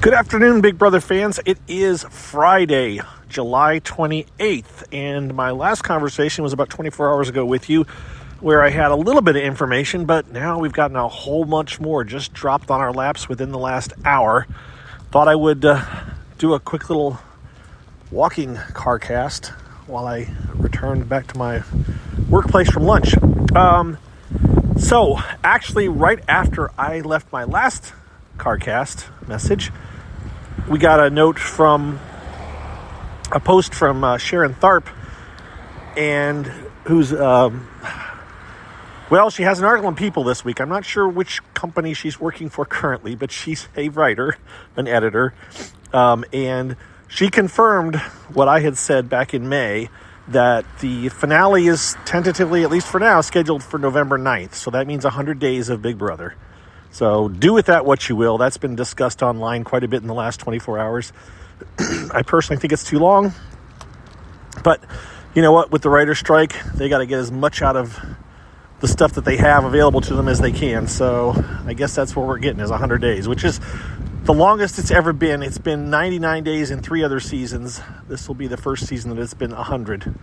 Good afternoon, Big Brother fans. It is Friday, July 28th, and my last conversation was about 24 hours ago with you, where I had a little bit of information, but now we've gotten a whole bunch more just dropped on our laps within the last hour. Thought I would do a quick little walking car cast while I returned back to my workplace from lunch. So actually, right after I left my last CarCast message, we got a note from a post from Sharon Tharp, and who's she has an article in People this week. I'm not sure which company she's working for currently, but she's a writer, an editor, and she confirmed what I had said back in May, that the finale is tentatively, at least for now, scheduled for November 9th. So that means 100 days of Big Brother. So do with that what you will. That's been discussed online quite a bit in the last 24 hours. I personally think it's too long. But you know what? With the writer's strike, they got to get as much out of the stuff that they have available to them as they can. So I guess that's what we're getting, is 100 days, which is the longest it's ever been. It's been 99 days in 3 other seasons. This will be the first season that it's been 100.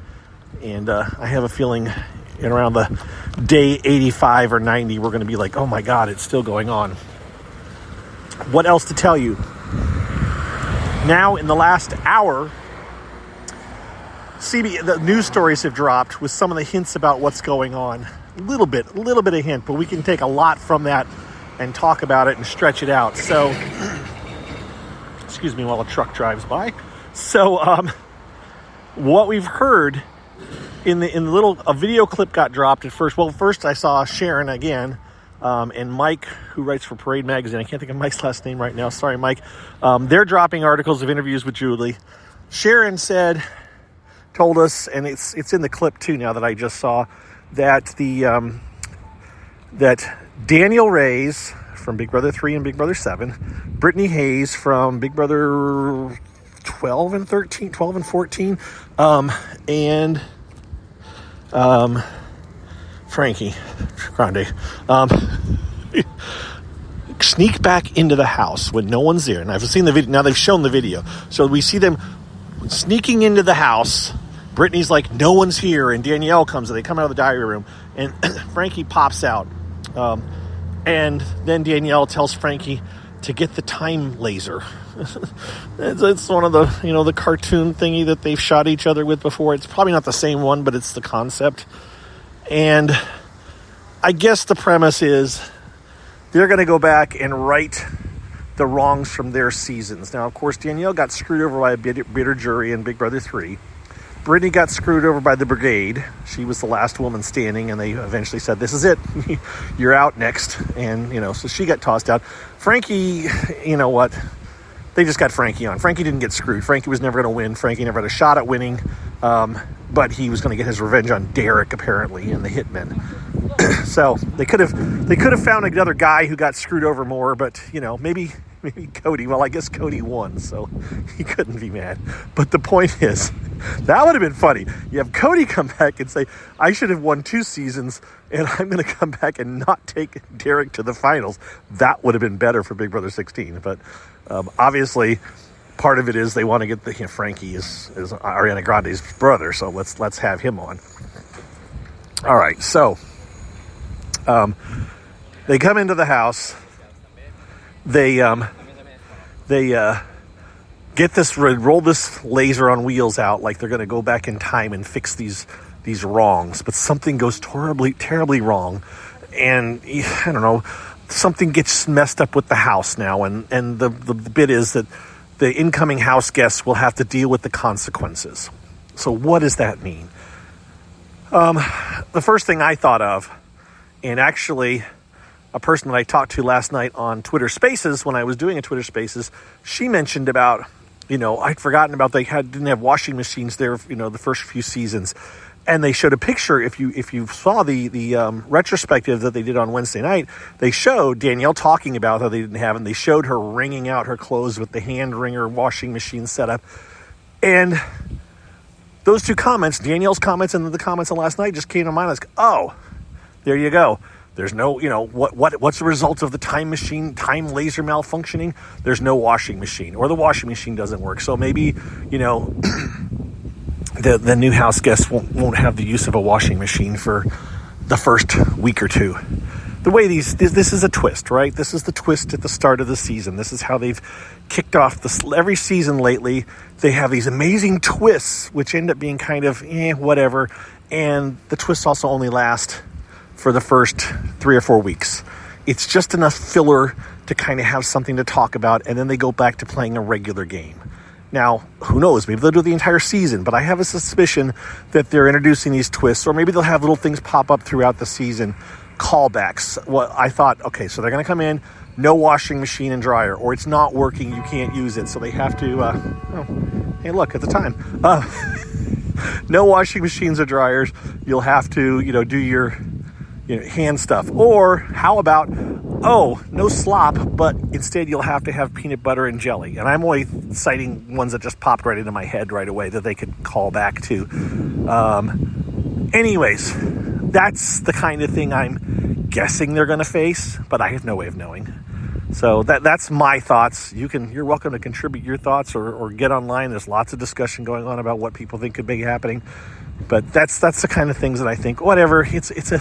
And I have a feeling in around the day 85 or 90, we're going to be like, oh my God, it's still going on. What else to tell you? Now, in the last hour, the news stories have dropped with some of the hints about what's going on. A little bit of hint, but we can take a lot from that and talk about it and stretch it out. So, excuse me while a truck drives by. So, what we've heard in a video clip got dropped at first. Well, first I saw Sharon again, and Mike, who writes for Parade Magazine. I can't think of Mike's last name right now. Sorry, Mike. They're dropping articles of interviews with Julie. Sharon told us, and it's in the clip too now that I just saw, that that Daniel Reyes from Big Brother 3 and Big Brother 7, Brittany Hayes from Big Brother 12 and 14, and Frankie Grande sneak back into the house when no one's there. And I've seen the video. Now they've shown the video. So we see them sneaking into the house. Brittany's like, no one's here. And Danielle comes and they come out of the diary room. And Frankie pops out. And then Danielle tells Frankie to get the time laser. It's one of the, the cartoon thingy that they've shot each other with before. It's probably not the same one, but it's the concept. And I guess the premise is they're going to go back and right the wrongs from their seasons. Now, of course, Danielle got screwed over by a bitter jury in Big Brother 3. Brittany got screwed over by the Brigade. She was the last woman standing, and they eventually said, this is it. You're out next. And, so she got tossed out. Frankie, you know what? They just got Frankie on. Frankie didn't get screwed. Frankie was never going to win. Frankie never had a shot at winning. But he was going to get his revenge on Derek, apparently, and the Hitmen. So they could have found another guy who got screwed over more, but, maybe Cody. Well, I guess Cody won, so he couldn't be mad. But the point is, that would have been funny. You have Cody come back and say, I should have won 2 seasons, and I'm going to come back and not take Derek to the finals. That would have been better for Big Brother 16. But obviously, part of it is they want to get Frankie is Ariana Grande's brother, so let's have him on. All right, so they come into the house. They get this, roll this laser on wheels out like they're going to go back in time and fix these wrongs, but something goes terribly wrong, and I don't know, something gets messed up with the house now, and the bit is that the incoming house guests will have to deal with the consequences. So what does that mean? The first thing I thought of, and actually a person that I talked to last night on Twitter Spaces, when I was doing a Twitter Spaces, she mentioned about, I'd forgotten about didn't have washing machines there, the first few seasons. And they showed a picture, if you saw the retrospective that they did on Wednesday night, they showed Danielle talking about how they didn't have it, and they showed her wringing out her clothes with the hand wringer washing machine setup. And those two comments, Danielle's comments and the comments on last night, just came to mind. I was like, oh, there you go. There's no, what's the result of the time laser malfunctioning? There's no washing machine, or the washing machine doesn't work. So maybe, the new house guests won't have the use of a washing machine for the first week or two. The way this is a twist, right? This is the twist at the start of the season. This is how they've kicked off every season lately. They have these amazing twists, which end up being kind of whatever. And the twists also only last for the first 3 or 4 weeks. It's just enough filler to kind of have something to talk about, and then they go back to playing a regular game. Now, who knows? Maybe they'll do the entire season, but I have a suspicion that they're introducing these twists, or maybe they'll have little things pop up throughout the season, callbacks. Well, I thought, okay, so they're going to come in, no washing machine and dryer, or it's not working, you can't use it, so they have to, hey, look, at the time, no washing machines or dryers, you'll have to, do your hand stuff. Or how about, no slop, but instead you'll have to have peanut butter and jelly. And I'm only citing ones that just popped right into my head right away that they could call back to. Anyways, that's the kind of thing I'm guessing they're going to face, but I have no way of knowing. So that's my thoughts. You're welcome to contribute your thoughts or get online. There's lots of discussion going on about what people think could be happening. But that's the kind of things that I think, whatever, it's a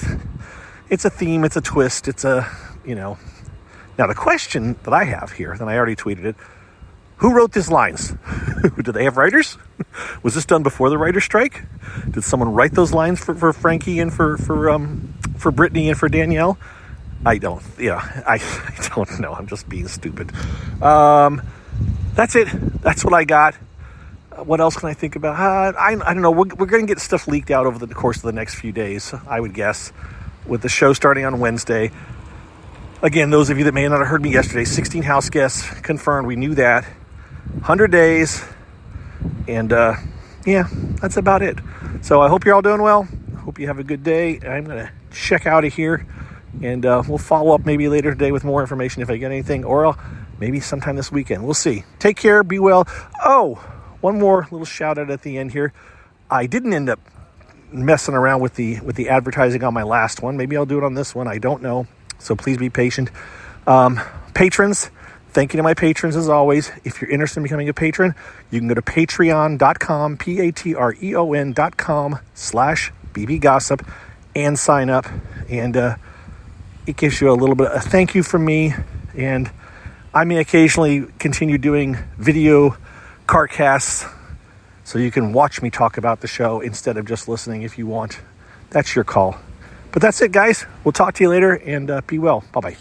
theme, it's a twist, it's a, Now the question that I have here, and I already tweeted it, who wrote these lines? Do they have writers? Was this done before the writer's strike? Did someone write those lines for Frankie and for Brittany and for Danielle? I don't know. I'm just being stupid. That's it. That's what I got. What else can I think about? I don't know. We're going to get stuff leaked out over the course of the next few days, I would guess, with the show starting on Wednesday. Again, those of you that may not have heard me yesterday, 16 house guests confirmed. We knew that. 100 days. And, that's about it. So I hope you're all doing well. I hope you have a good day. I'm going to check out of here. And we'll follow up maybe later today with more information if I get anything. Or maybe sometime this weekend. We'll see. Take care. Be well. Oh, one more little shout out at the end here. I didn't end up messing around with the advertising on my last one. Maybe I'll do it on this one. I don't know. So please be patient. Patrons, thank you to my patrons as always. If you're interested in becoming a patron, you can go to patreon.com, patreon.com/bbgossip and sign up. And it gives you a little bit of a thank you from me. And I may occasionally continue doing video carcasts so you can watch me talk about the show instead of just listening if you want. That's your call. But that's it, guys. We'll talk to you later, and be well. Bye-bye.